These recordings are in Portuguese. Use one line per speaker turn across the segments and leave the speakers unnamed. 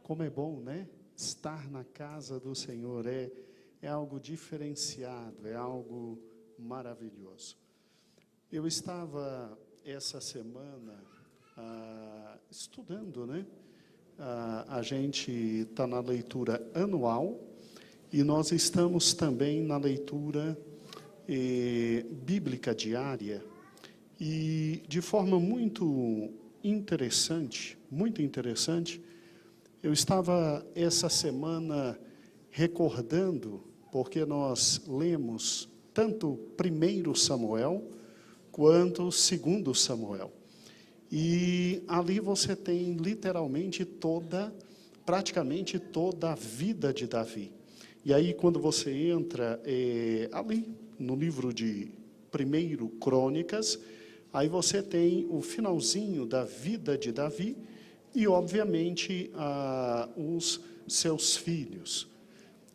Como é bom, né? Estar na casa do Senhor é algo diferenciado, é algo maravilhoso. Eu estava essa semana estudando, né? A gente está na leitura anual e nós estamos também na leitura bíblica diária. E de forma muito interessante, eu estava essa semana recordando, porque nós lemos tanto 1 Samuel quanto 2 Samuel. E ali você tem literalmente praticamente toda a vida de Davi. E aí quando você entra ali no livro de 1 Crônicas, aí você tem o finalzinho da vida de Davi e, obviamente, os seus filhos.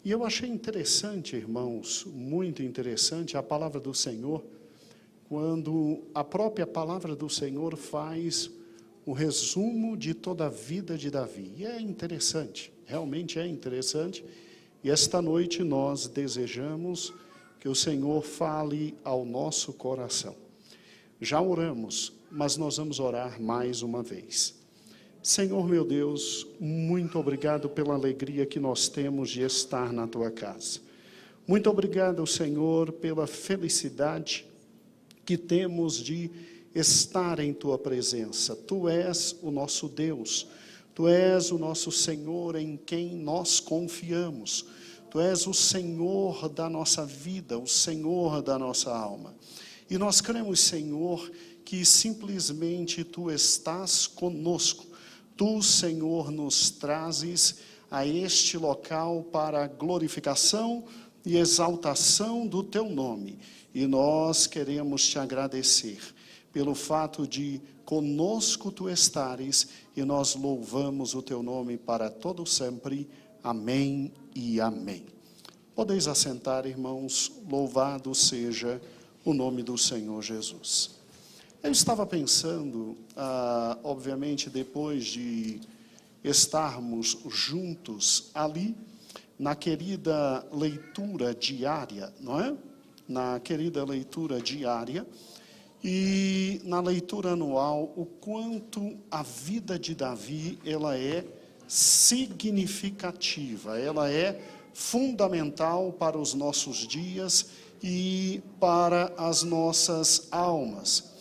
E eu achei interessante, irmãos, muito interessante, a palavra do Senhor, quando a própria palavra do Senhor faz o resumo de toda a vida de Davi. E é interessante, realmente é interessante. E esta noite nós desejamos que o Senhor fale ao nosso coração. Já oramos, mas nós vamos orar mais uma vez. Senhor meu Deus, muito obrigado pela alegria que nós temos de estar na Tua casa. Muito obrigado, Senhor, pela felicidade que temos de estar em Tua presença. Tu és o nosso Deus, Tu és o nosso Senhor em quem nós confiamos. Tu és o Senhor da nossa vida, o Senhor da nossa alma. E nós cremos, Senhor, que simplesmente Tu estás conosco. Tu, Senhor, nos trazes a este local para a glorificação e exaltação do Teu nome. E nós queremos Te agradecer pelo fato de conosco Tu estares, e nós louvamos o Teu nome para todo sempre. Amém e amém. Podeis assentar, irmãos, louvado seja o nome do Senhor Jesus. Eu estava pensando, obviamente, depois de estarmos juntos ali, na querida leitura diária, não é? Na querida leitura diária, e na leitura anual, o quanto a vida de Davi, ela é significativa, ela é fundamental para os nossos dias e para as nossas almas.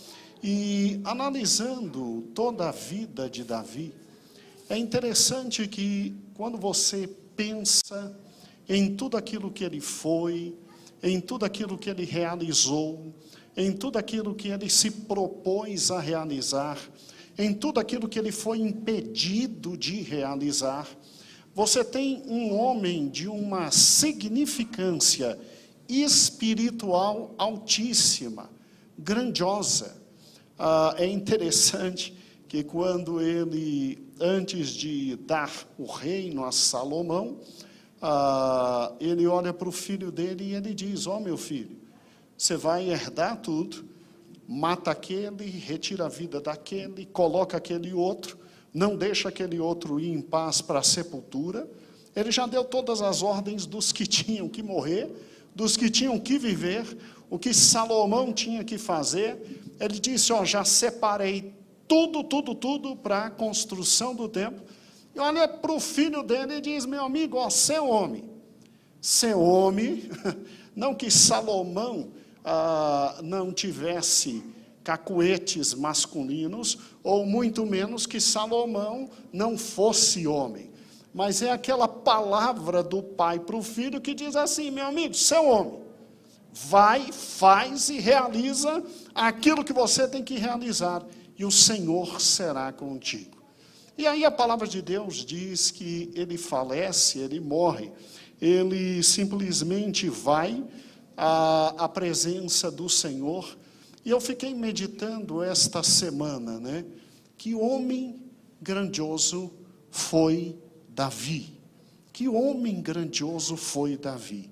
E analisando toda a vida de Davi, é interessante que quando você pensa em tudo aquilo que ele foi, em tudo aquilo que ele realizou, em tudo aquilo que ele se propôs a realizar, em tudo aquilo que ele foi impedido de realizar, você tem um homem de uma significância espiritual altíssima, grandiosa. É interessante que quando ele, antes de dar o reino a Salomão, ele olha para o filho dele e ele diz: ó, meu filho, você vai herdar tudo, mata aquele, retira a vida daquele, coloca aquele outro, não deixa aquele outro ir em paz para a sepultura. Ele já deu todas as ordens dos que tinham que morrer, dos que tinham que viver, o que Salomão tinha que fazer. Ele disse: ó, já separei tudo para a construção do templo. E olha para o filho dele e diz: meu amigo, ó, ser homem, não que Salomão não tivesse cacuetes masculinos, ou muito menos que Salomão não fosse homem. Mas é aquela palavra do pai para o filho que diz assim: meu amigo, seu homem, vai, faz e realiza aquilo que você tem que realizar, e o Senhor será contigo. E aí a palavra de Deus diz que ele falece, ele morre, ele simplesmente vai à presença do Senhor. E eu fiquei meditando esta semana, né? Que homem grandioso foi Davi. Que homem grandioso foi Davi.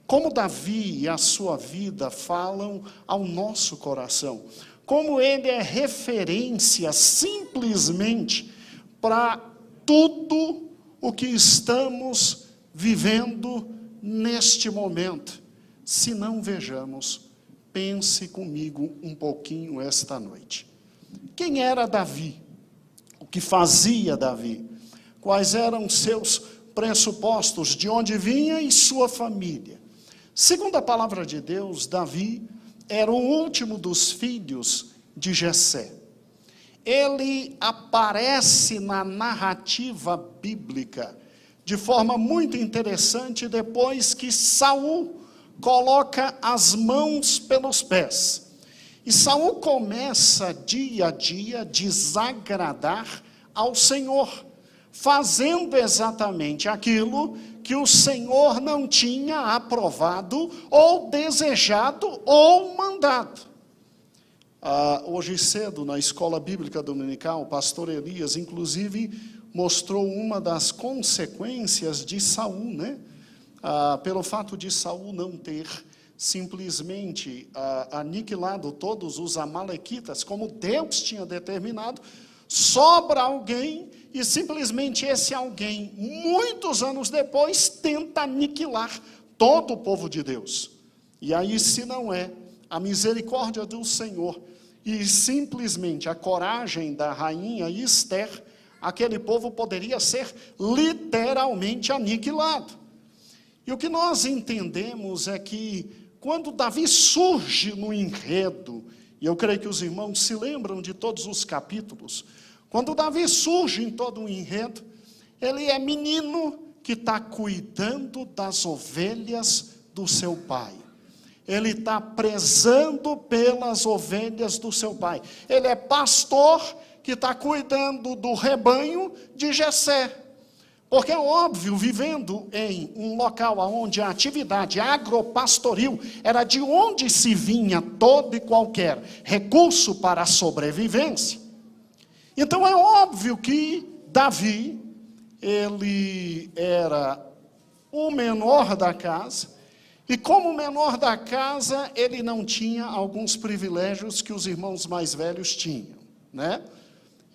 Como Davi e a sua vida falam ao nosso coração. Como ele é referência simplesmente para tudo o que estamos vivendo neste momento, se não vejamos. Pense comigo um pouquinho esta noite. Quem era Davi? O que fazia Davi? Quais eram seus pressupostos? De onde vinha e sua família? Segundo a palavra de Deus, Davi era o último dos filhos de Jessé. Ele aparece na narrativa bíblica de forma muito interessante depois que Saul coloca as mãos pelos pés. E Saul começa dia a dia desagradar ao Senhor, fazendo exatamente aquilo que o Senhor não tinha aprovado, ou desejado, ou mandado. Hoje cedo, na escola bíblica dominical, o pastor Elias, inclusive, mostrou uma das consequências de Saul, né? Pelo fato de Saul não ter simplesmente aniquilado todos os amalequitas, como Deus tinha determinado, sobra alguém, e simplesmente esse alguém, muitos anos depois, tenta aniquilar todo o povo de Deus. E aí, se não é a misericórdia do Senhor e simplesmente a coragem da rainha Ester, aquele povo poderia ser literalmente aniquilado. E o que nós entendemos é que quando Davi surge no enredo, e eu creio que os irmãos se lembram de todos os capítulos, quando Davi surge em todo o enredo, ele é menino que está cuidando das ovelhas do seu pai. Ele está prezando pelas ovelhas do seu pai. Ele é pastor que está cuidando do rebanho de Jessé. Porque é óbvio, vivendo em um local onde a atividade agropastoril era de onde se vinha todo e qualquer recurso para a sobrevivência. Então é óbvio que Davi, ele era o menor da casa, e como menor da casa, ele não tinha alguns privilégios que os irmãos mais velhos tinham, né?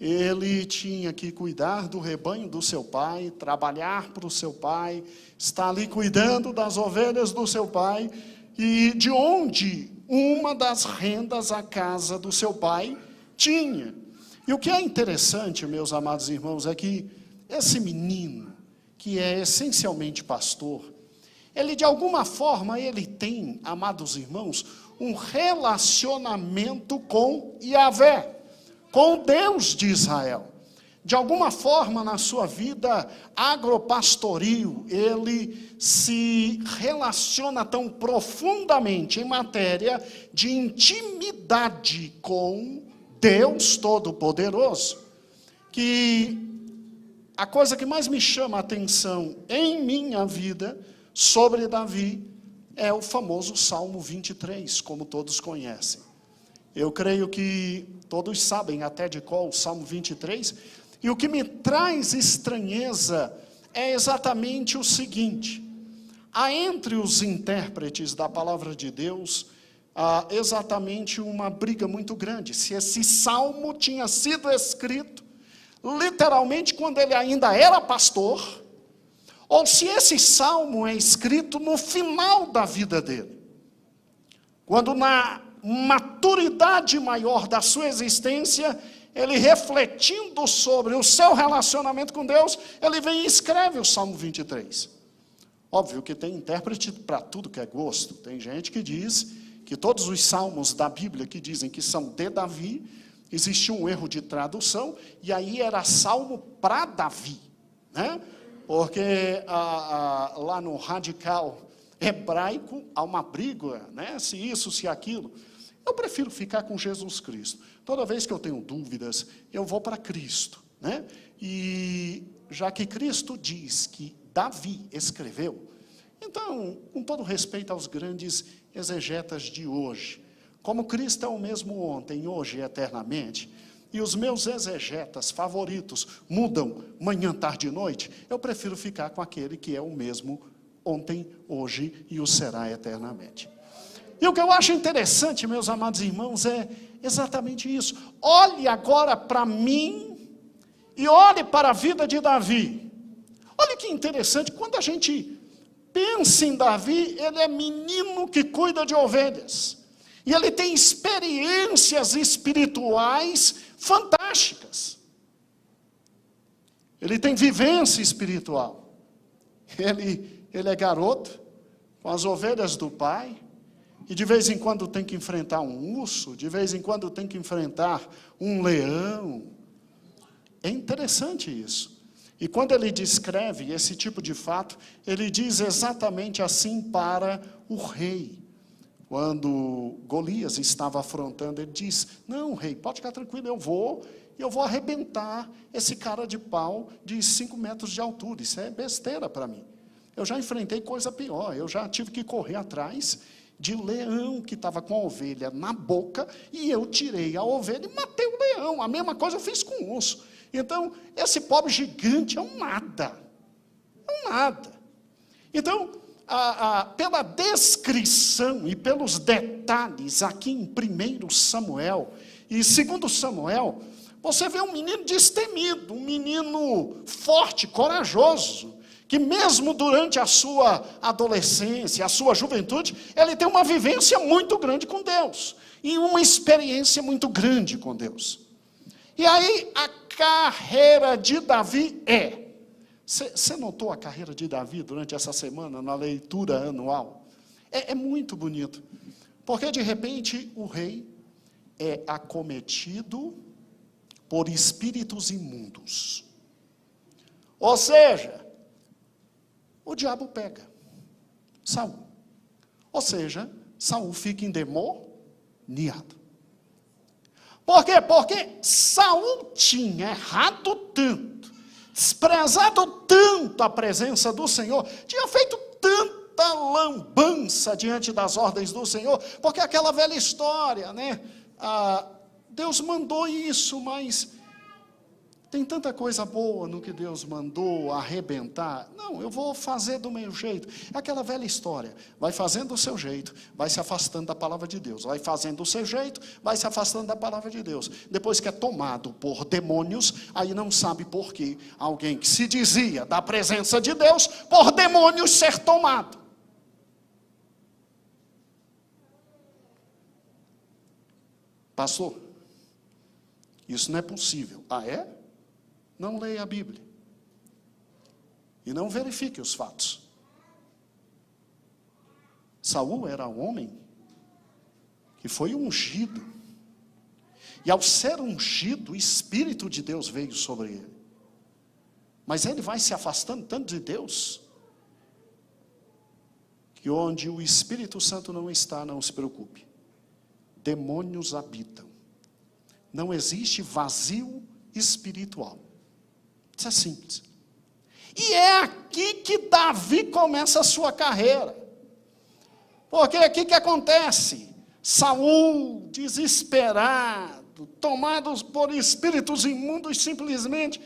Ele tinha que cuidar do rebanho do seu pai, trabalhar para o seu pai, estar ali cuidando das ovelhas do seu pai, e de onde uma das rendas a casa do seu pai tinha. E o que é interessante, meus amados irmãos, é que esse menino, que é essencialmente pastor, ele de alguma forma, ele tem, amados irmãos, um relacionamento com Yahvé, com Deus de Israel. De alguma forma, na sua vida agropastoril, ele se relaciona tão profundamente em matéria de intimidade com Deus Todo-Poderoso, que a coisa que mais me chama a atenção em minha vida sobre Davi é o famoso Salmo 23, como todos conhecem. Eu creio que todos sabem até de qual o Salmo 23, e o que me traz estranheza é exatamente o seguinte: há entre os intérpretes da palavra de Deus exatamente uma briga muito grande, se esse salmo tinha sido escrito literalmente quando ele ainda era pastor, ou se esse salmo é escrito no final da vida dele, quando na maturidade maior da sua existência, ele refletindo sobre o seu relacionamento com Deus, ele vem e escreve o Salmo 23. Óbvio que tem intérprete para tudo que é gosto. Tem gente que diz que todos os salmos da Bíblia que dizem que são de Davi, existia um erro de tradução, e aí era salmo para Davi, né? Porque lá no radical hebraico há uma briga, né? Se isso, se aquilo. Eu prefiro ficar com Jesus Cristo. Toda vez que eu tenho dúvidas, eu vou para Cristo, né? E já que Cristo diz que Davi escreveu, então, com todo respeito aos grandes exegetas de hoje, como Cristo é o mesmo ontem, hoje e eternamente, e os meus exegetas favoritos mudam manhã, tarde e noite, eu prefiro ficar com aquele que é o mesmo ontem, hoje e o será eternamente. E o que eu acho interessante, meus amados irmãos, é exatamente isso. Olhe agora para mim e olhe para a vida de Davi. Olha que interessante, quando a gente pensa em Davi, ele é menino que cuida de ovelhas. E ele tem experiências espirituais fantásticas. Ele tem vivência espiritual. Ele é garoto, com as ovelhas do pai, e de vez em quando tem que enfrentar um urso, de vez em quando tem que enfrentar um leão. É interessante isso. E quando ele descreve esse tipo de fato, ele diz exatamente assim para o rei. Quando Golias estava afrontando, ele diz, não, rei, pode ficar tranquilo, eu vou arrebentar esse cara de pau de 5 metros de altura. Isso é besteira para mim. Eu já enfrentei coisa pior, eu já tive que correr atrás de leão que estava com a ovelha na boca, e eu tirei a ovelha e matei o leão. A mesma coisa eu fiz com o urso. Então, esse pobre gigante é um nada. É um nada. Então, pela descrição e pelos detalhes aqui em 1 Samuel e 2 Samuel, você vê um menino destemido, um menino forte, corajoso, que mesmo durante a sua adolescência, a sua juventude, ele tem uma vivência muito grande com Deus, e uma experiência muito grande com Deus. E aí a carreira de Davi Você notou a carreira de Davi durante essa semana, na leitura anual? É muito bonito, porque de repente o rei é acometido por espíritos imundos. Ou seja, o diabo pega Saul. Ou seja, Saul fica endemoniado. Por quê? Porque Saul tinha errado tanto, desprezado tanto a presença do Senhor, tinha feito tanta lambança diante das ordens do Senhor, porque aquela velha história, né? Deus mandou isso, mas tem tanta coisa boa no que Deus mandou arrebentar. Não, eu vou fazer do meu jeito. É aquela velha história. Vai fazendo do seu jeito, vai se afastando da palavra de Deus. Vai fazendo do seu jeito, vai se afastando da palavra de Deus. Depois que é tomado por demônios, aí não sabe por que alguém que se dizia da presença de Deus, por demônios ser tomado. Pastor, isso não é possível. Ah, é? Não leia a Bíblia. E não verifique os fatos. Saul era um homem que foi ungido. E ao ser ungido, o Espírito de Deus veio sobre ele. Mas ele vai se afastando tanto de Deus, que onde o Espírito Santo não está, não se preocupe. Demônios habitam. Não existe vazio espiritual. Isso é simples. E é aqui que Davi começa a sua carreira. Porque é aqui que acontece. Saul, desesperado, tomado por espíritos imundos, simplesmente,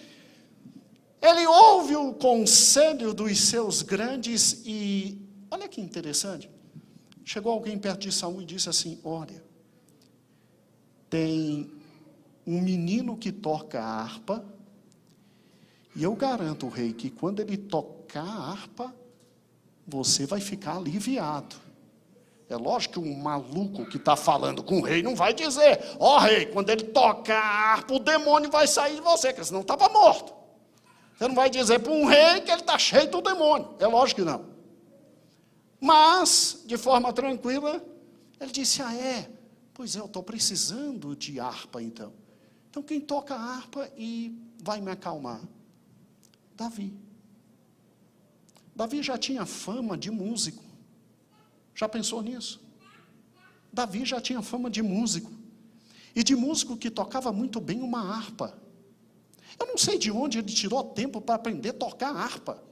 ele ouve o conselho dos seus grandes e, olha que interessante, chegou alguém perto de Saul e disse assim, olha, tem um menino que toca a harpa, e eu garanto, rei, que quando ele tocar a harpa, você vai ficar aliviado. É lógico que um maluco que está falando com o rei não vai dizer, ó rei, quando ele tocar a harpa, o demônio vai sair de você, porque senão estava morto. Você não vai dizer para um rei que ele está cheio do demônio. É lógico que não. Mas, de forma tranquila, ele disse, pois é, eu estou precisando de harpa então. Então quem toca a harpa e vai me acalmar? Davi. Davi já tinha fama de músico. Já pensou nisso? Davi já tinha fama de músico. E de músico que tocava muito bem uma harpa. Eu não sei de onde ele tirou tempo para aprender a tocar harpa.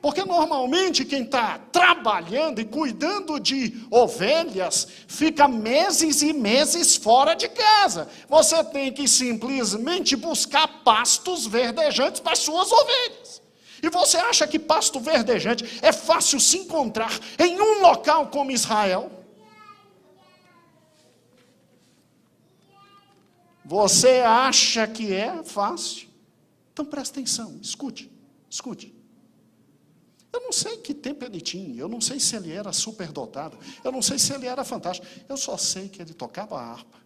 Porque normalmente quem está trabalhando e cuidando de ovelhas, fica meses e meses fora de casa. Você tem que simplesmente buscar pastos verdejantes para as suas ovelhas. E você acha que pasto verdejante é fácil se encontrar em um local como Israel? Você acha que é fácil? Então presta atenção, escute. Eu não sei que tempo ele tinha, eu não sei se ele era superdotado, eu não sei se ele era fantástico, eu só sei que ele tocava harpa.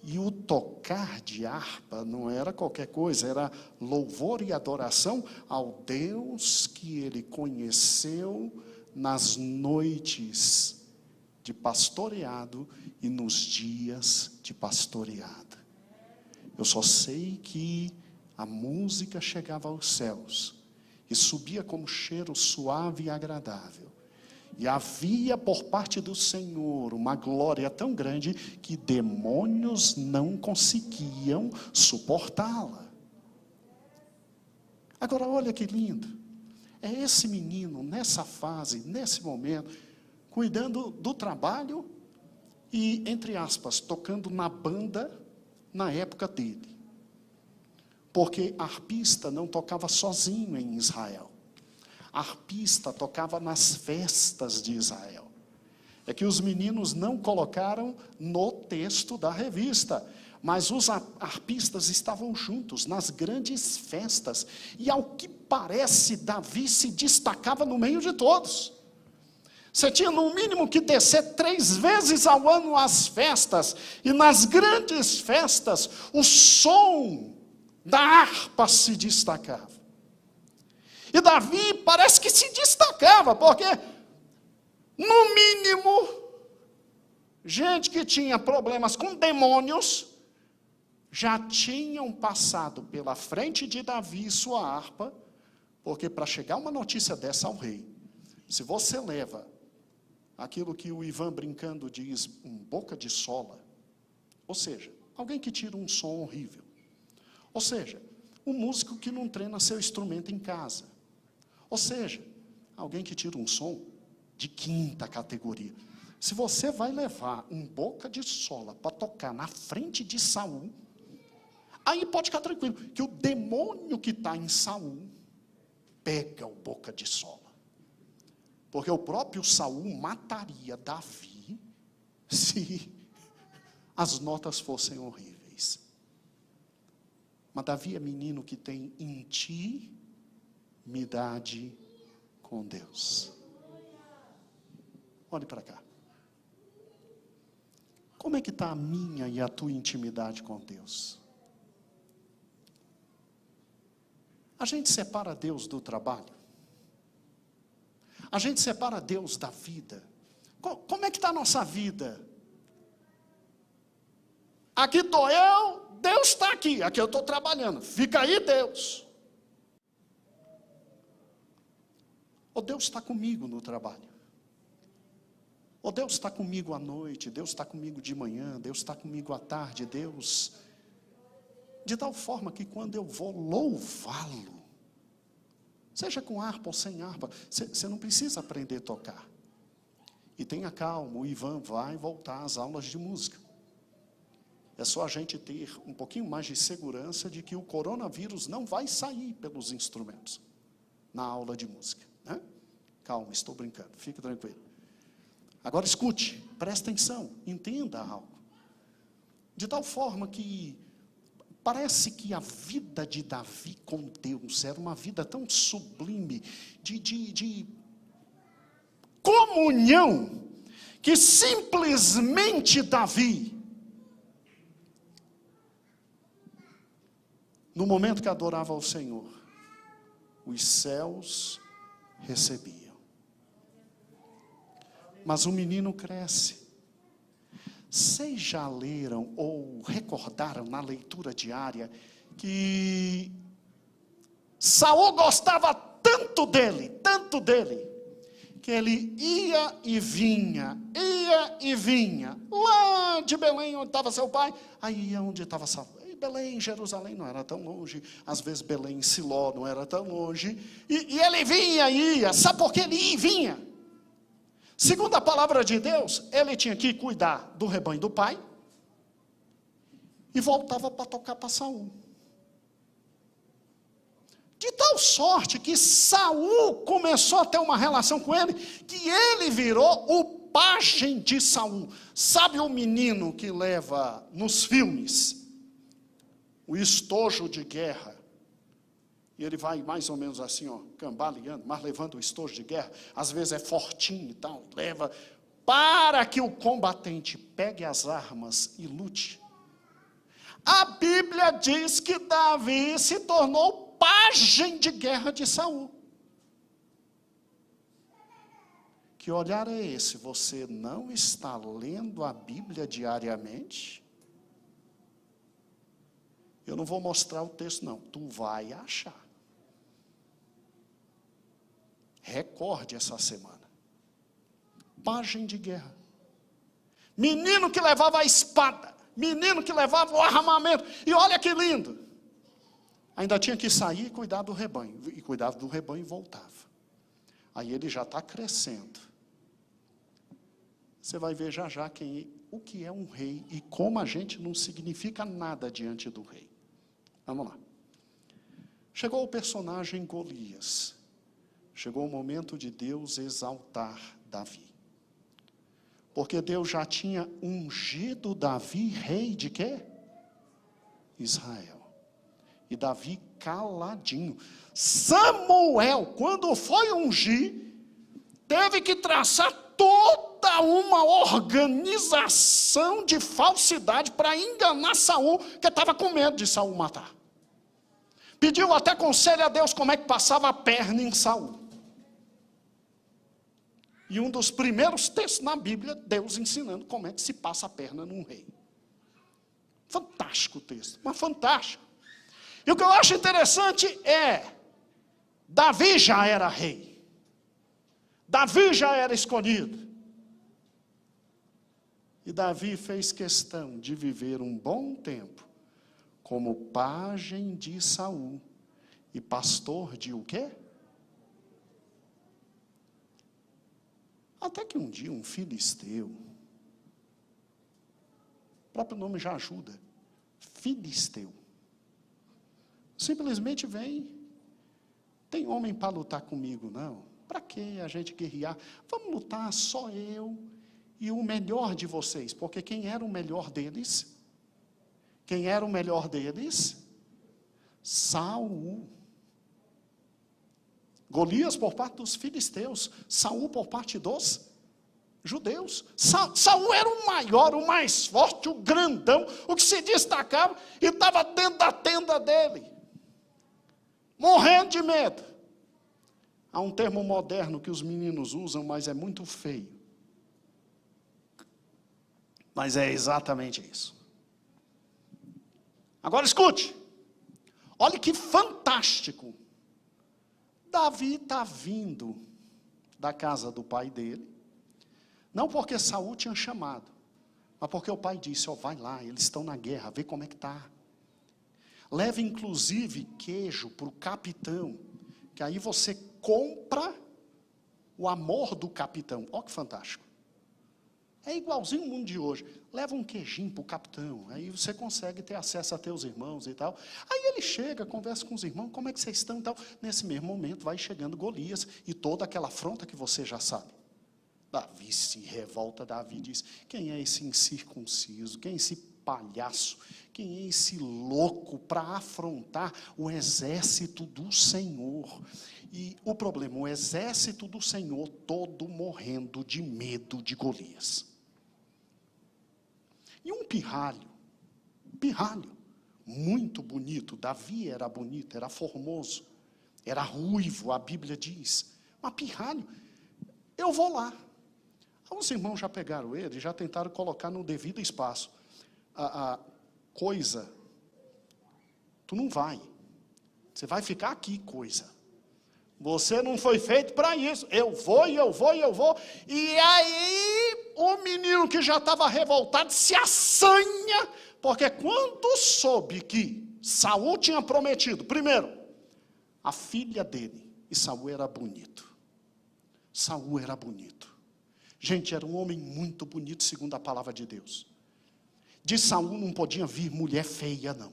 E o tocar de harpa não era qualquer coisa, era louvor e adoração ao Deus que ele conheceu nas noites de pastoreado e nos dias de pastoreada. Eu só sei que a música chegava aos céus e subia como cheiro suave e agradável. E havia por parte do Senhor uma glória tão grande que demônios não conseguiam suportá-la. Agora olha que lindo. É esse menino, nessa fase, nesse momento, cuidando do trabalho e, entre aspas, tocando na banda na época dele. Porque arpista não tocava sozinho em Israel. Arpista tocava nas festas de Israel. É que os meninos não colocaram no texto da revista, mas os arpistas estavam juntos nas grandes festas. E ao que parece, Davi se destacava no meio de todos. Você tinha no mínimo que descer 3 vezes ao ano às festas, e nas grandes festas, o som da harpa se destacava. E Davi parece que se destacava, porque, no mínimo, gente que tinha problemas com demônios, já tinham passado pela frente de Davi e sua harpa, porque para chegar uma notícia dessa ao rei, se você leva aquilo que o Ivan brincando diz, um boca de sola, ou seja, alguém que tira um som horrível, ou seja, um músico que não treina seu instrumento em casa, ou seja, alguém que tira um som de 5ª categoria. Se você vai levar um boca de sola para tocar na frente de Saul, aí pode ficar tranquilo, que o demônio que está em Saul pega o boca de sola. Porque o próprio Saul mataria Davi se as notas fossem horríveis. Mas Davi é menino que tem intimidade com Deus. Olhe para cá. Como é que está a minha e a tua intimidade com Deus? A gente separa Deus do trabalho. A gente separa Deus da vida. Como é que está a nossa vida? Aqui estou eu, Deus está aqui. Aqui eu estou trabalhando. Fica aí, Deus. Ou Deus está comigo no trabalho. Ou Deus está comigo à noite. Deus está comigo de manhã. Deus está comigo à tarde. Deus... De tal forma que quando eu vou louvá-lo, seja com harpa ou sem harpa, você não precisa aprender a tocar. E tenha calma, o Ivan vai voltar às aulas de música. É só a gente ter um pouquinho mais de segurança de que o coronavírus não vai sair pelos instrumentos na aula de música, né? Calma, estou brincando, fique tranquilo. Agora escute, preste atenção, entenda algo. De tal forma que parece que a vida de Davi com Deus era uma vida tão sublime, de comunhão, que simplesmente Davi, no momento que adorava ao Senhor, os céus recebiam. Mas o menino cresce. Vocês já leram ou recordaram na leitura diária que Saul gostava tanto dele, que ele ia e vinha. Lá de Belém, onde estava seu pai, aí ia onde estava Saul. E Belém, Jerusalém não era tão longe, às vezes Belém, Siló não era tão longe. E ele vinha e ia. Sabe por que ele ia e vinha? Segundo a palavra de Deus, ele tinha que cuidar do rebanho do pai e voltava para tocar para Saul. De tal sorte que Saul começou a ter uma relação com ele, que ele virou o pajem de Saul. Sabe o menino que leva nos filmes o estojo de guerra E ele vai mais ou menos assim, ó, cambaleando, mas levando o estojo de guerra. Às vezes é fortinho e tal, leva, para que o combatente pegue as armas e lute. A Bíblia diz que Davi se tornou pajem de guerra de Saul. Que olhar é esse? Você não está lendo a Bíblia diariamente? Eu não vou mostrar o texto, não. Tu vai achar. Recorde essa semana. Pajem de guerra. Menino que levava a espada. Menino que levava o armamento. E olha que lindo. Ainda tinha que sair e cuidar do rebanho. E cuidava do rebanho e voltava. Aí ele já está crescendo. Você vai ver já já o que é um rei e como a gente não significa nada diante do rei. Vamos lá. Chegou o personagem Golias. Chegou o momento de Deus exaltar Davi. Porque Deus já tinha ungido Davi rei de quê? Israel. E Davi caladinho. Samuel, quando foi ungir, teve que traçar toda uma organização de falsidade para enganar Saul, que estava com medo de Saul matar. Pediu até conselho a Deus como é que passava a perna em Saul. E um dos primeiros textos na Bíblia, Deus ensinando como é que se passa a perna num rei. Fantástico o texto, mas fantástico. E o que eu acho interessante é, Davi já era rei. Davi já era escolhido. E Davi fez questão de viver um bom tempo como pajem de Saul e pastor de o quê? Até que um dia um filisteu, o próprio nome já ajuda, filisteu, simplesmente vem, tem homem para lutar comigo não, para que a gente guerrear? Vamos lutar só eu e o melhor de vocês, porque quem era o melhor deles? Quem era o melhor deles? Saul. Golias por parte dos filisteus, Saul por parte dos judeus. Saul era o maior, o mais forte, o grandão, o que se destacava, e estava dentro da tenda dele, morrendo de medo. Há um termo moderno que os meninos usam, mas é muito feio. Mas é exatamente isso. Agora escute, olha que fantástico. Davi está vindo da casa do pai dele, não porque Saul tinha chamado, mas porque o pai disse, ó, vai lá, eles estão na guerra, vê como é que está. Leva inclusive queijo para o capitão, que aí você compra o amor do capitão. Olha que fantástico. É igualzinho o mundo de hoje. Leva um queijinho para o capitão, aí você consegue ter acesso a teus irmãos e tal. Aí ele chega, conversa com os irmãos, como é que vocês estão e tal. Nesse mesmo momento vai chegando Golias e toda aquela afronta que você já sabe. Davi se revolta, Davi diz, quem é esse incircunciso, quem é esse palhaço, quem é esse louco para afrontar o exército do Senhor? E o problema, o exército do Senhor todo morrendo de medo de Golias. E um pirralho, muito bonito, Davi era bonito, era formoso, era ruivo, a Bíblia diz, mas pirralho, eu vou lá. Os irmãos já pegaram ele, já tentaram colocar no devido espaço. Coisa, tu não vai, você vai ficar aqui, coisa. Você não foi feito para isso. Eu vou. E aí, o menino que já estava revoltado se assanha, porque quando soube que Saul tinha prometido, primeiro, a filha dele, e Saul era bonito. Gente, era um homem muito bonito, segundo a palavra de Deus. De Saul não podia vir mulher feia, não.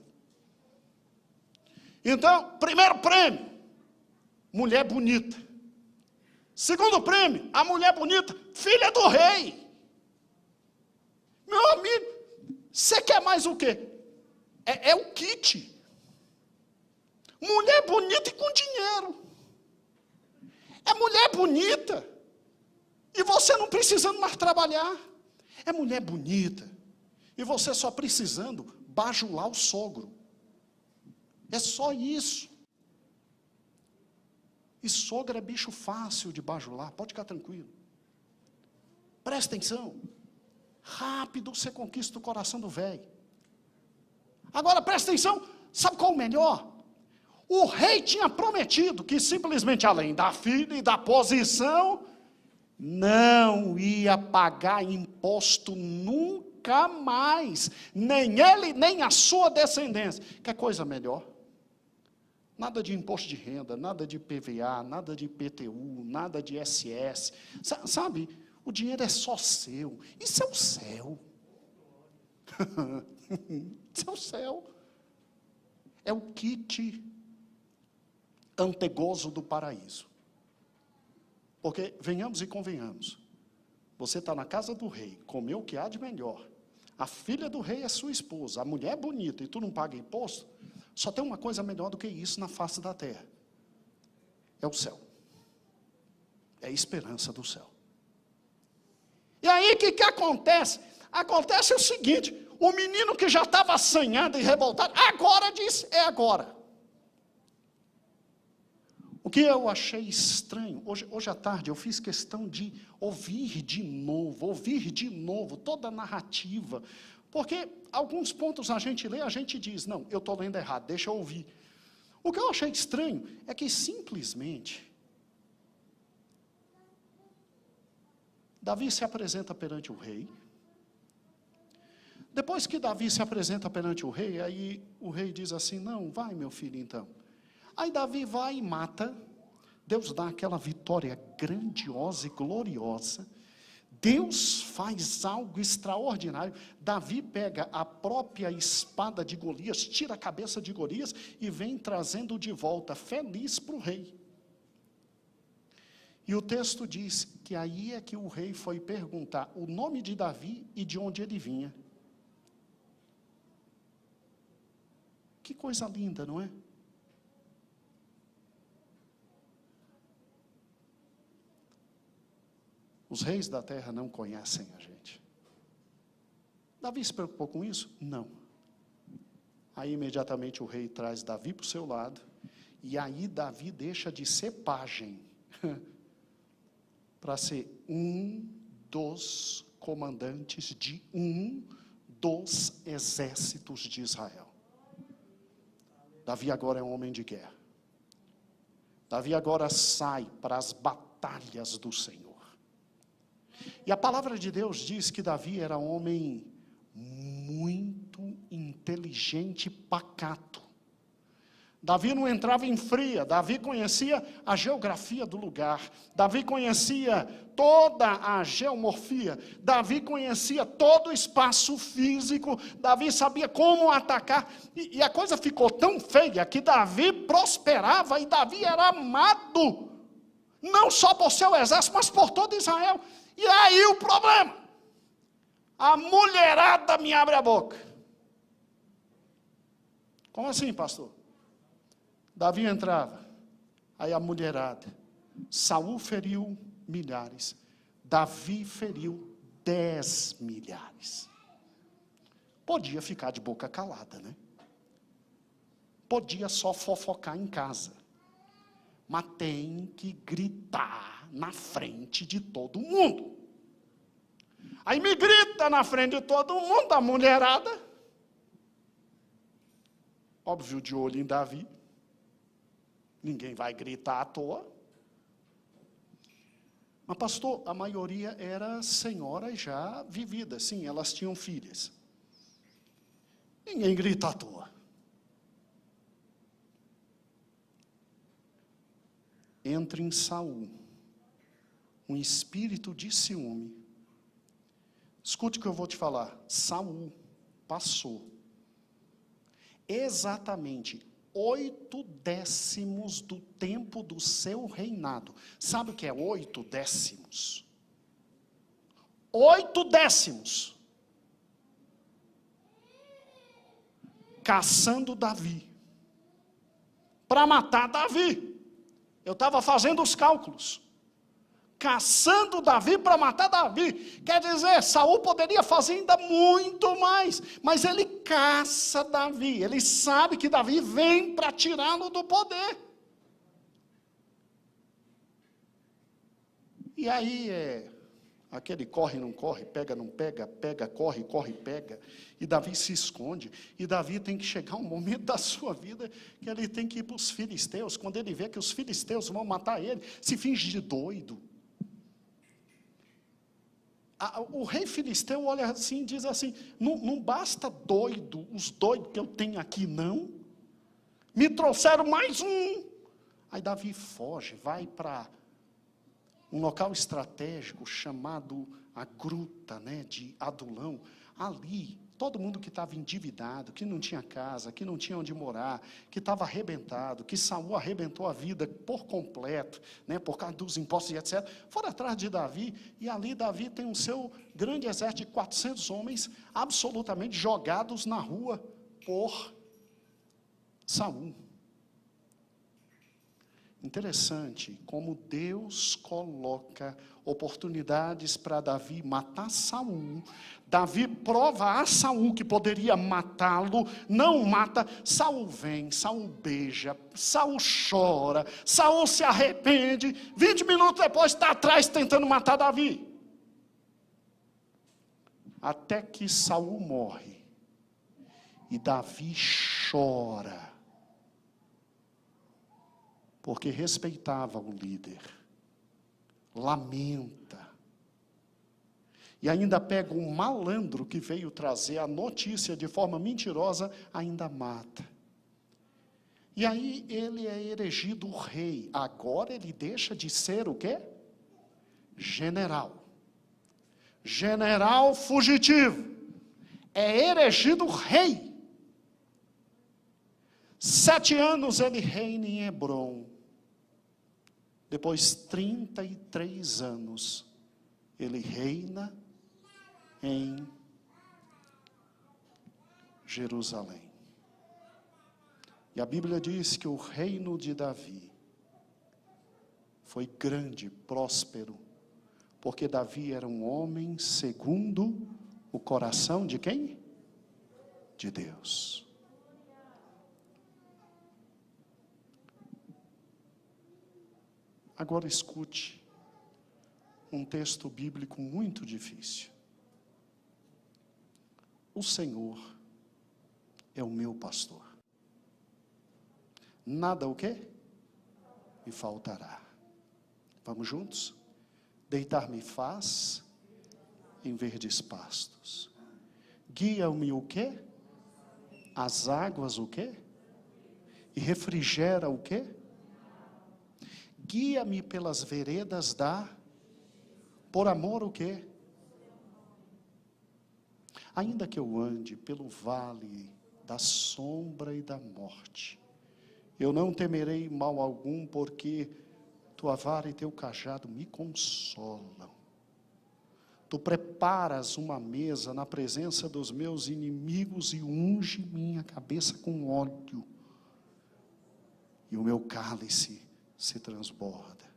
Então, primeiro prêmio, mulher bonita. Segundo prêmio, a mulher bonita, filha do rei. Meu amigo, você quer mais o quê? É o kit. Mulher bonita e com dinheiro. É mulher bonita. E você não precisando mais trabalhar. É mulher bonita. E você só precisando bajular o sogro. É só isso. E sogra é bicho fácil de bajular, pode ficar tranquilo. Presta atenção. Rápido você conquista o coração do velho. Agora presta atenção, sabe qual é o melhor? O rei tinha prometido que simplesmente além da filha e da posição, não ia pagar imposto nunca mais. Nem ele, nem a sua descendência. Quer coisa melhor? Nada de imposto de renda, nada de PVA, nada de IPTU, nada de SS. Sabe, o dinheiro é só seu. Isso é o céu. Isso é o céu. É o kit antegozo do paraíso. Porque, venhamos e convenhamos, você está na casa do rei, comeu o que há de melhor. A filha do rei é sua esposa, a mulher é bonita e tu não paga imposto. Só tem uma coisa melhor do que isso na face da terra. É o céu. É a esperança do céu. E aí o que acontece? Acontece o seguinte, o menino que já estava assanhado e revoltado, agora diz, é agora. O que eu achei estranho, hoje à tarde eu fiz questão de ouvir de novo toda a narrativa, porque alguns pontos a gente lê, a gente diz, não, eu estou lendo errado, deixa eu ouvir. O que eu achei estranho é que simplesmente Davi se apresenta perante o rei. Depois que Davi se apresenta perante o rei, aí o rei diz assim, não, vai meu filho então. Aí Davi vai e mata, Deus dá aquela vitória grandiosa e gloriosa, Deus faz algo extraordinário, Davi pega a própria espada de Golias, tira a cabeça de Golias e vem trazendo de volta, feliz para o rei. E o texto diz que aí é que o rei foi perguntar o nome de Davi e de onde ele vinha. Que coisa linda, não é? Os reis da terra não conhecem a gente. Davi se preocupou com isso? Não. Aí imediatamente o rei traz Davi para o seu lado, e aí Davi deixa de ser pajem, para ser um dos comandantes de um dos exércitos de Israel. Davi agora é um homem de guerra. Davi agora sai para as batalhas do Senhor. E a palavra de Deus diz que Davi era um homem muito inteligente e pacato. Davi não entrava em fria, Davi conhecia a geografia do lugar, Davi conhecia toda a geomorfia, Davi conhecia todo o espaço físico, Davi sabia como atacar, e a coisa ficou tão feia que Davi prosperava e Davi era amado, não só por seu exército, mas por todo Israel. E aí o problema, a mulherada me abre a boca. Como assim, pastor? Davi entrava, aí a mulherada, Saul feriu milhares, Davi feriu 10 milhares. Podia ficar de boca calada, né? Podia só fofocar em casa, mas tem que gritar na frente de todo mundo. Aí me grita na frente de todo mundo, a mulherada, óbvio de olho em Davi, ninguém vai gritar à toa. Mas pastor, a maioria era senhoras já vividas, sim, elas tinham filhas. Ninguém grita à toa. Entra em Saul um espírito de ciúme. Escute o que eu vou te falar. Saul passou exatamente 8/10 do tempo do seu reinado. Sabe o que é 8/10? 8/10. Caçando Davi, para matar Davi. Eu estava fazendo os cálculos. Caçando Davi para matar Davi. Quer dizer, Saul poderia fazer ainda muito mais. Mas ele caça Davi. Ele sabe que Davi vem para tirá-lo do poder. E aí aquele corre, não corre, pega, não pega, pega, corre, corre, pega. E Davi se esconde. E Davi tem que chegar um momento da sua vida que ele tem que ir para os filisteus. Quando ele vê que os filisteus vão matar ele, se finge de doido. O rei filisteu olha assim e diz assim, não basta doido, os doidos que eu tenho aqui não. Me trouxeram mais um. Aí Davi foge, vai para um local estratégico chamado a gruta, de Adulão. Ali, todo mundo que estava endividado, que não tinha casa, que não tinha onde morar, que estava arrebentado, que Saul arrebentou a vida por completo, por causa dos impostos e etc., foram atrás de Davi, e ali Davi tem o seu grande exército de 400 homens, absolutamente jogados na rua por Saul. Interessante como Deus coloca oportunidades para Davi matar Saul. Davi prova a Saul que poderia matá-lo, não mata. Saul vem, Saul beija, Saul chora, Saul se arrepende. 20 minutos depois está atrás tentando matar Davi. Até que Saul morre e Davi chora. Porque respeitava o líder, lamenta, e ainda pega um malandro que veio trazer a notícia de forma mentirosa, ainda mata. E aí ele é erigido rei, agora ele deixa de ser o quê? General. General fugitivo, é erigido rei. 7 anos ele reina em Hebrom. Depois 33 anos, ele reina em Jerusalém. E a Bíblia diz que o reino de Davi foi grande, próspero, porque Davi era um homem segundo o coração de quem? De Deus. Agora escute um texto bíblico muito difícil. O Senhor é o meu pastor. Nada o quê? Me faltará. Vamos juntos? Deitar-me faz em verdes pastos. Guia-me o quê? As águas o quê? E refrigera o quê? Guia-me pelas veredas por amor o quê? Ainda que eu ande pelo vale da sombra e da morte, eu não temerei mal algum, porque tua vara e teu cajado me consolam. Tu preparas uma mesa na presença dos meus inimigos e unge minha cabeça com óleo, e o meu cálice se transborda.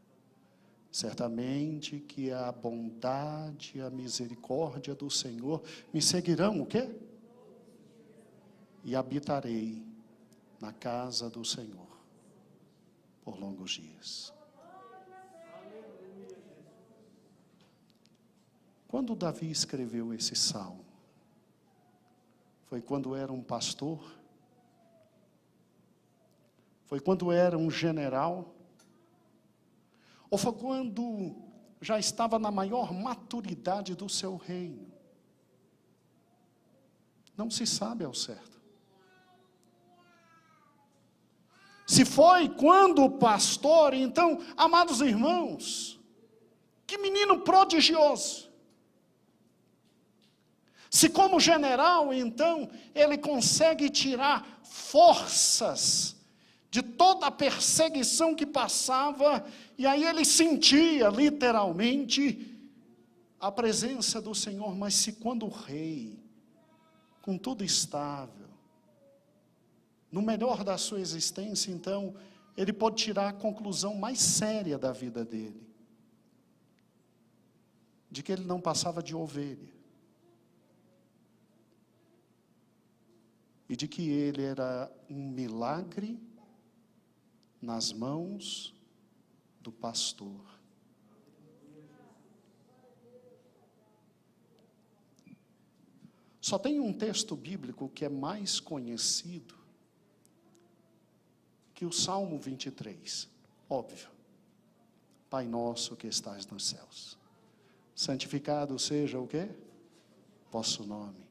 Certamente que a bondade e a misericórdia do Senhor me seguirão, o quê? E habitarei na casa do Senhor por longos dias. Quando Davi escreveu esse salmo? Foi quando era um pastor? Foi quando era um general? Ou foi quando já estava na maior maturidade do seu reino? Não se sabe ao certo. Se foi quando pastor, então, amados irmãos, que menino prodigioso. Se como general, então, ele consegue tirar forças de toda a perseguição que passava, e aí ele sentia, literalmente, a presença do Senhor. Mas se quando o rei, com tudo estável, no melhor da sua existência, então, ele pode tirar a conclusão mais séria da vida dele, de que ele não passava de ovelha, e de que ele era um milagre nas mãos do pastor. Só tem um texto bíblico que é mais conhecido que o Salmo 23, óbvio. Pai nosso que estás nos céus, santificado seja o quê? Vosso nome,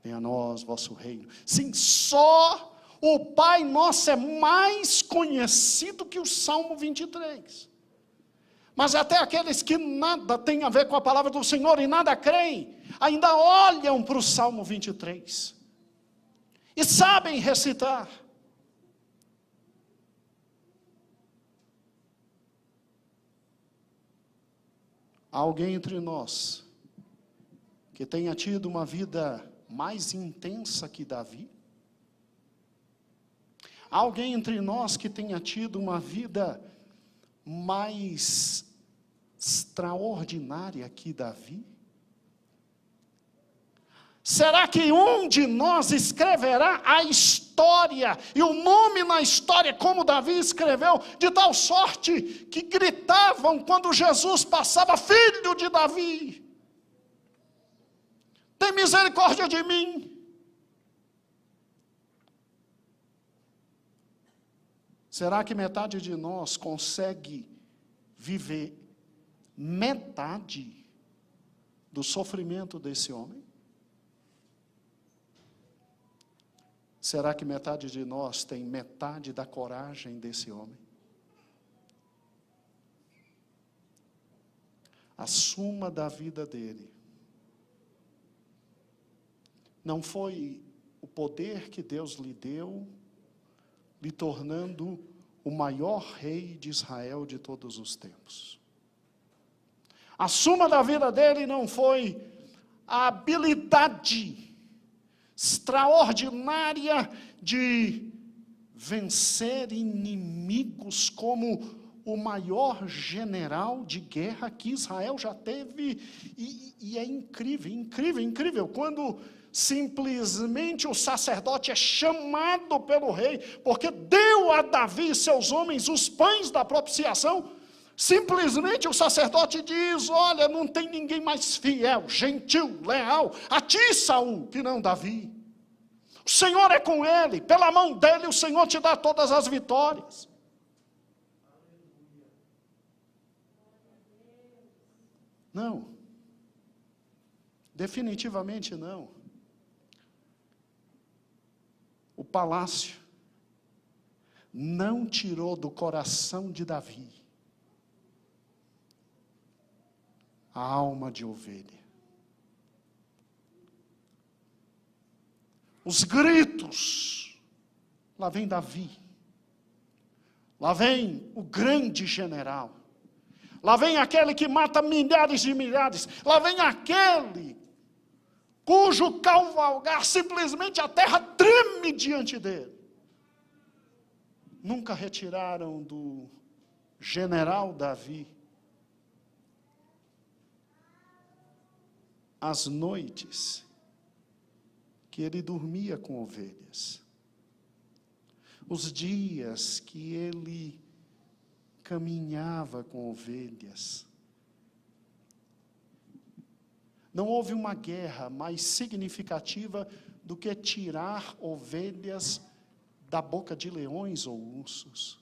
venha a nós vosso reino. Sim, só o Pai Nosso é mais conhecido que o Salmo 23. Mas até aqueles que nada têm a ver com a palavra do Senhor e nada creem, ainda olham para o Salmo 23 e sabem recitar. Há alguém entre nós que tenha tido uma vida mais intensa que Davi? Há alguém entre nós que tenha tido uma vida mais extraordinária que Davi? Será que um de nós escreverá a história, e o nome na história como Davi escreveu, de tal sorte que gritavam quando Jesus passava: filho de Davi, tem misericórdia de mim? Será que metade de nós consegue viver metade do sofrimento desse homem? Será que metade de nós tem metade da coragem desse homem? A suma da vida dele não foi o poder que Deus lhe deu, lhe tornando o maior rei de Israel de todos os tempos. A suma da vida dele não foi a habilidade extraordinária de vencer inimigos como o maior general de guerra que Israel já teve. E é incrível, incrível, incrível, quando simplesmente o sacerdote é chamado pelo rei, porque deu a Davi e seus homens os pães da propiciação. Simplesmente o sacerdote diz: olha, não tem ninguém mais fiel, gentil, leal a ti, Saul, que não Davi. O Senhor é com ele, pela mão dele o Senhor te dá todas as vitórias. Não, definitivamente não. O palácio não tirou do coração de Davi a alma de ovelha. Os gritos, lá vem Davi, lá vem o grande general, lá vem aquele que mata milhares de milhares, lá vem aquele cujo cavalgar simplesmente a terra treme diante dele. Nunca retiraram do general Davi as noites que ele dormia com ovelhas, os dias que ele caminhava com ovelhas. Não houve uma guerra mais significativa do que tirar ovelhas da boca de leões ou ursos.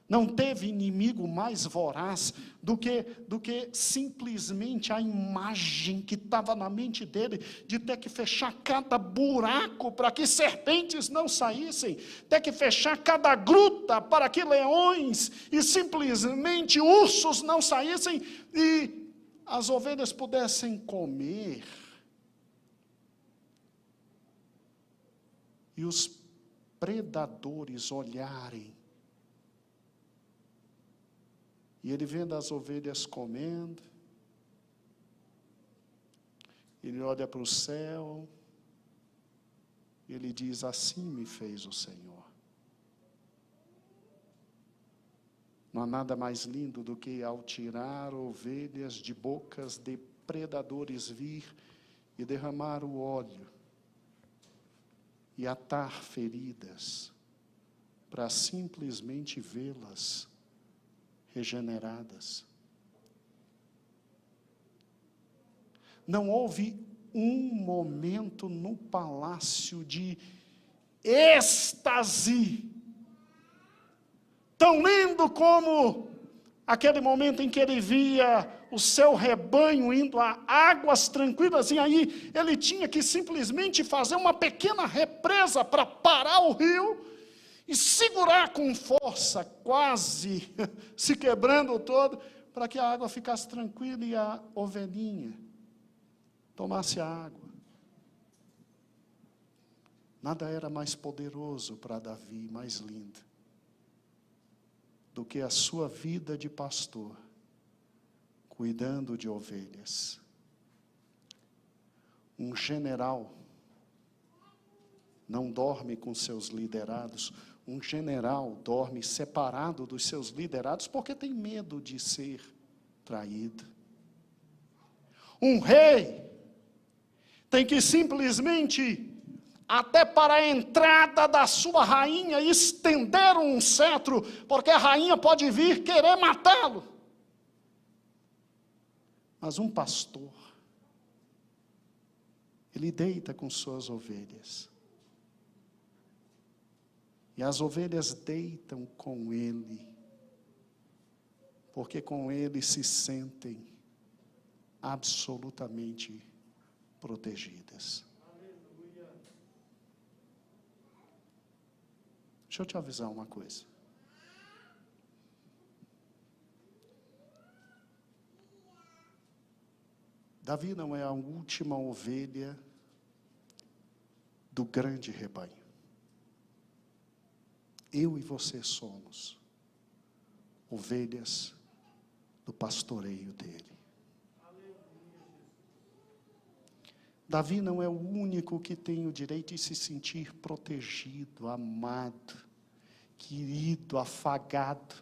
Não teve inimigo mais voraz do que simplesmente a imagem que estava na mente dele de ter que fechar cada buraco para que serpentes não saíssem, ter que fechar cada gruta para que leões e simplesmente ursos não saíssem e as ovelhas pudessem comer. E os predadores olharem. E ele vendo as ovelhas comendo, ele olha para o céu, ele diz: assim me fez o Senhor. Não há nada mais lindo do que ao tirar ovelhas de bocas de predadores vir e derramar o óleo e atar feridas para simplesmente vê-las regeneradas. Não houve um momento no palácio de êxtase tão lindo como aquele momento em que ele via o seu rebanho indo a águas tranquilas, e aí ele tinha que simplesmente fazer uma pequena represa para parar o rio e segurar com força, quase se quebrando todo, para que a água ficasse tranquila e a ovelhinha tomasse a água. Nada era mais poderoso para Davi, mais lindo, do que a sua vida de pastor, cuidando de ovelhas. Um general não dorme com seus liderados. Um general dorme separado dos seus liderados porque tem medo de ser traído. Um rei tem que simplesmente, até para a entrada da sua rainha, estender um cetro, porque a rainha pode vir querer matá-lo. Mas um pastor, ele deita com suas ovelhas. E as ovelhas deitam com ele, porque com ele se sentem absolutamente protegidas. Deixa eu te avisar uma coisa. Davi não é a última ovelha do grande rebanho. Eu e você somos ovelhas do pastoreio dele. Davi não é o único que tem o direito de se sentir protegido, amado, querido, afagado,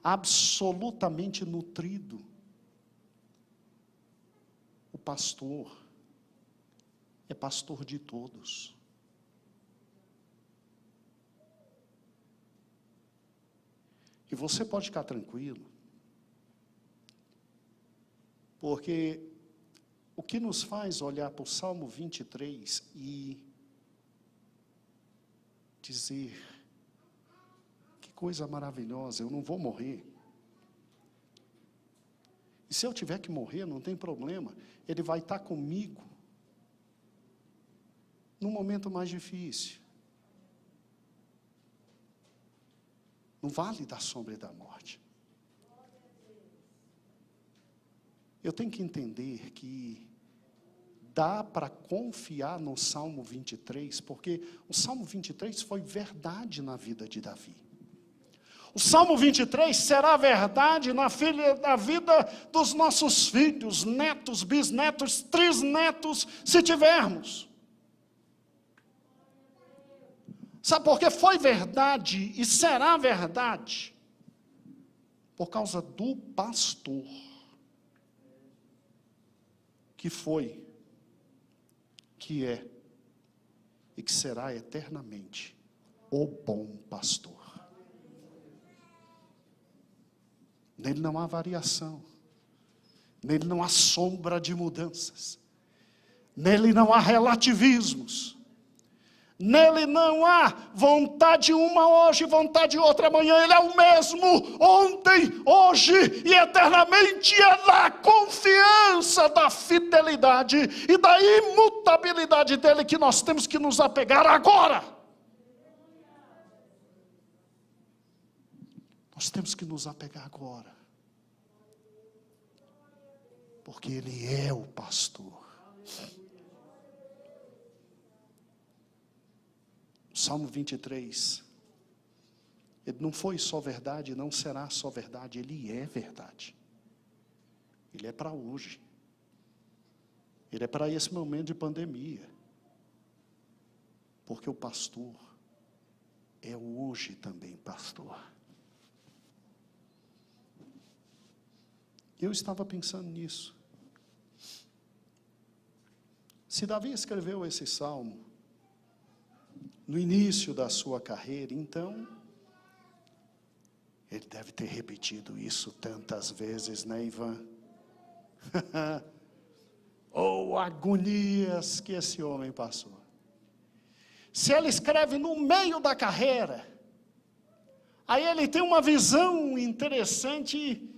absolutamente nutrido. O pastor é pastor de todos. E você pode ficar tranquilo, porque o que nos faz olhar para o Salmo 23 e dizer, que coisa maravilhosa, eu não vou morrer. E se eu tiver que morrer, não tem problema, Ele vai estar comigo no momento mais difícil. No vale da sombra e da morte. Eu tenho que entender que dá para confiar no Salmo 23, porque o Salmo 23 foi verdade na vida de Davi. O Salmo 23 será verdade na vida dos nossos filhos, netos, bisnetos, trisnetos, se tivermos. Sabe por que foi verdade e será verdade? Por causa do pastor, que foi, que é e que será eternamente o bom pastor. Nele não há variação, nele não há sombra de mudanças, nele não há relativismos, nele não há vontade uma hoje, vontade outra amanhã. Ele é o mesmo ontem, hoje e eternamente. É na confiança da fidelidade e da imutabilidade dele que nós temos que nos apegar agora. Nós temos que nos apegar agora, porque Ele é o pastor. O Salmo 23, ele não foi só verdade, não será só verdade, ele é verdade. Ele é para hoje. Ele é para esse momento de pandemia. Porque o pastor é hoje também pastor. Eu estava pensando nisso. Se Davi escreveu esse salmo no início da sua carreira, então ele deve ter repetido isso tantas vezes, né, Ivan? Oh, agonias que esse homem passou. Se ele escreve no meio da carreira, aí ele tem uma visão interessante.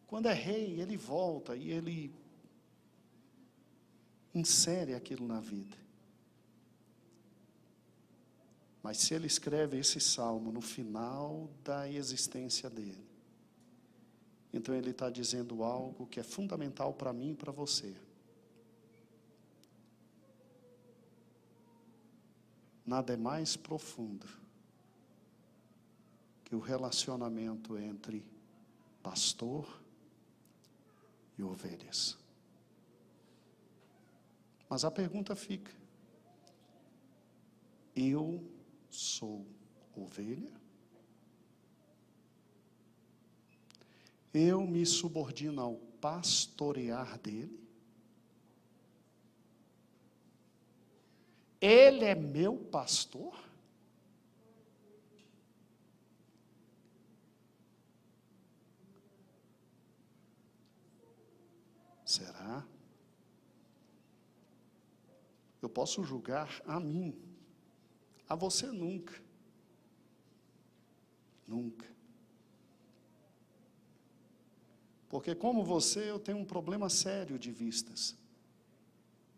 Quando é rei, ele volta e ele insere aquilo na vida. Mas se ele escreve esse salmo no final da existência dele, então ele está dizendo algo que é fundamental para mim e para você. Nada é mais profundo que o relacionamento entre pastor e ovelhas. Mas a pergunta fica: eu sou ovelha? Eu me subordino ao pastorear dele? Ele é meu pastor? Será? Eu posso julgar a mim, a você nunca. Nunca. Porque como você, eu tenho um problema sério de vistas.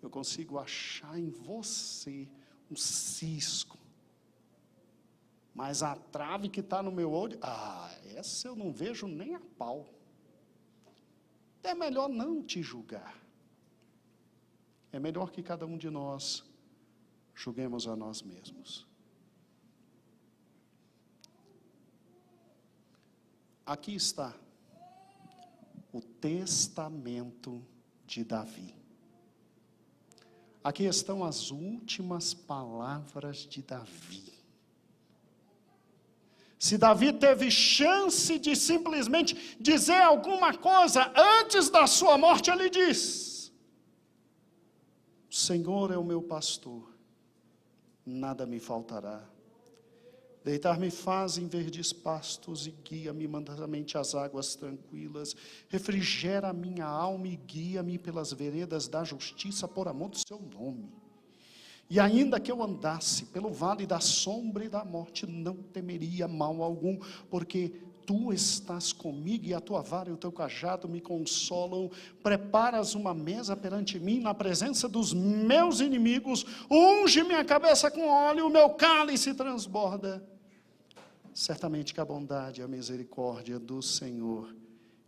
Eu consigo achar em você um cisco. Mas a trave que está no meu olho, essa eu não vejo nem a pau. É melhor não te julgar. É melhor que cada um de nós julguemos a nós mesmos. Aqui está o testamento de Davi. Aqui estão as últimas palavras de Davi. Se Davi teve chance de simplesmente dizer alguma coisa antes da sua morte, ele diz: o Senhor é o meu pastor, nada me faltará. Deitar-me faz em verdes pastos e guia-me mansamente às águas tranquilas. Refrigera a minha alma e guia-me pelas veredas da justiça por amor do seu nome. E ainda que eu andasse pelo vale da sombra e da morte, não temeria mal algum, porque tu estás comigo e a tua vara e o teu cajado me consolam. Preparas uma mesa perante mim na presença dos meus inimigos, unge minha cabeça com óleo, o meu cálice transborda. Certamente que a bondade e a misericórdia do Senhor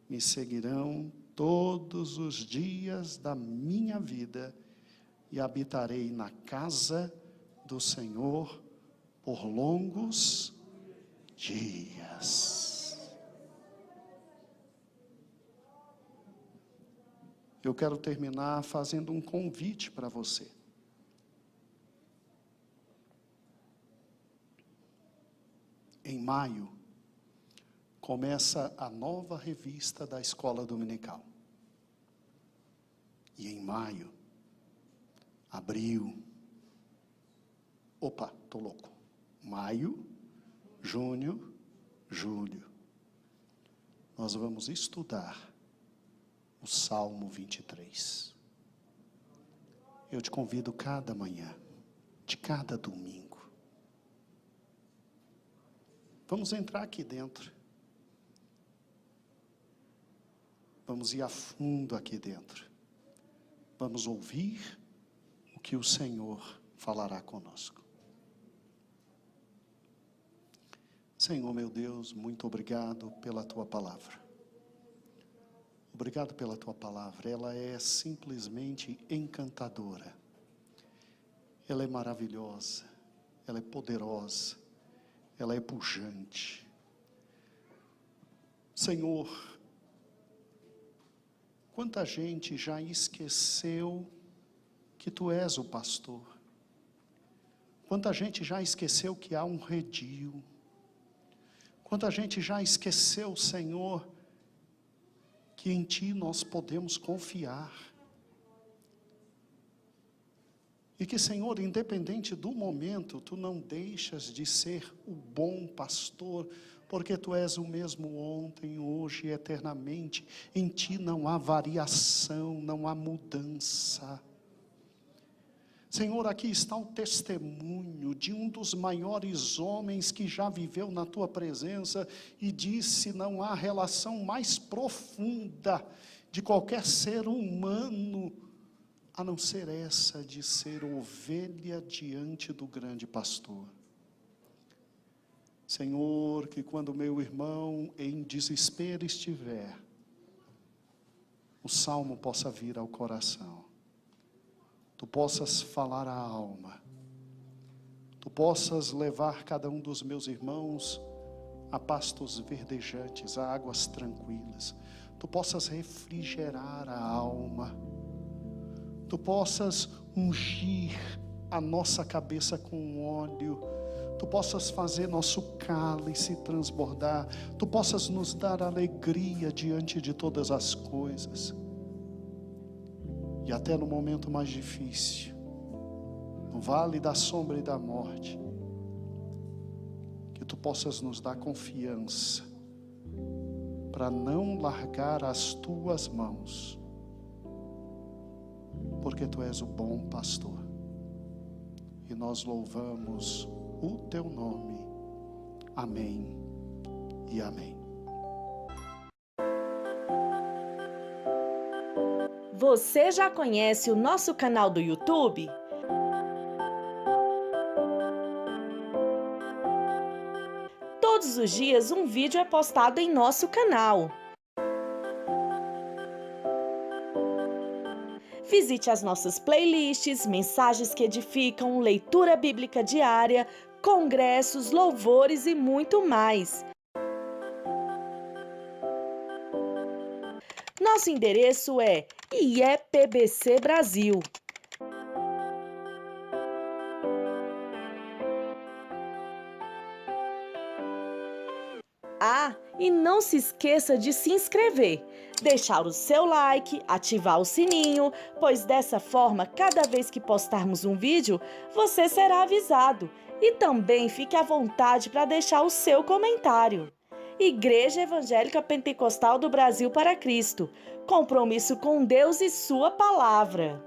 me seguirão todos os dias da minha vida, e habitarei na casa do Senhor por longos dias. Eu quero terminar fazendo um convite para você. Em maio, começa a nova revista da Escola Dominical. E em maio, abril, tô louco. Maio, junho, julho, nós vamos estudar o Salmo 23. Eu te convido cada manhã, de cada domingo. Vamos entrar aqui dentro. Vamos ir a fundo aqui dentro. Vamos ouvir o que o Senhor falará conosco. Senhor, meu Deus, muito obrigado pela tua palavra. Obrigado pela tua palavra. Ela é simplesmente encantadora. Ela é maravilhosa. Ela é poderosa. Ela é pujante. Senhor, quanta gente já esqueceu que tu és o pastor. Quanta gente já esqueceu que há um redil. Quanta gente já esqueceu, Senhor, que em Ti nós podemos confiar. E que, Senhor, independente do momento, Tu não deixas de ser o bom pastor, porque Tu és o mesmo ontem, hoje e eternamente. Em Ti não há variação, não há mudança. Senhor, aqui está o testemunho de um dos maiores homens que já viveu na Tua presença e disse: não há relação mais profunda de qualquer ser humano a não ser essa de ser ovelha diante do grande pastor. Senhor, que quando meu irmão em desespero estiver, o salmo possa vir ao coração, Tu possas falar à alma, Tu possas levar cada um dos meus irmãos a pastos verdejantes, a águas tranquilas, Tu possas refrigerar a alma, Tu possas ungir a nossa cabeça com óleo, Tu possas fazer nosso cálice transbordar, Tu possas nos dar alegria diante de todas as coisas. E até no momento mais difícil, no vale da sombra e da morte, que Tu possas nos dar confiança, para não largar as Tuas mãos, porque Tu és o bom pastor, e nós louvamos o Teu nome. Amém e amém.
Você já conhece o nosso canal do YouTube? Todos os dias um vídeo é postado em nosso canal. Visite as nossas playlists, mensagens que edificam, leitura bíblica diária, congressos, louvores e muito mais. Nosso endereço é IEPBC Brasil. Ah, e não se esqueça de se inscrever, deixar o seu like, ativar o sininho, pois dessa forma, cada vez que postarmos um vídeo, você será avisado. E também fique à vontade para deixar o seu comentário. Igreja Evangélica Pentecostal do Brasil para Cristo. Compromisso com Deus e Sua Palavra.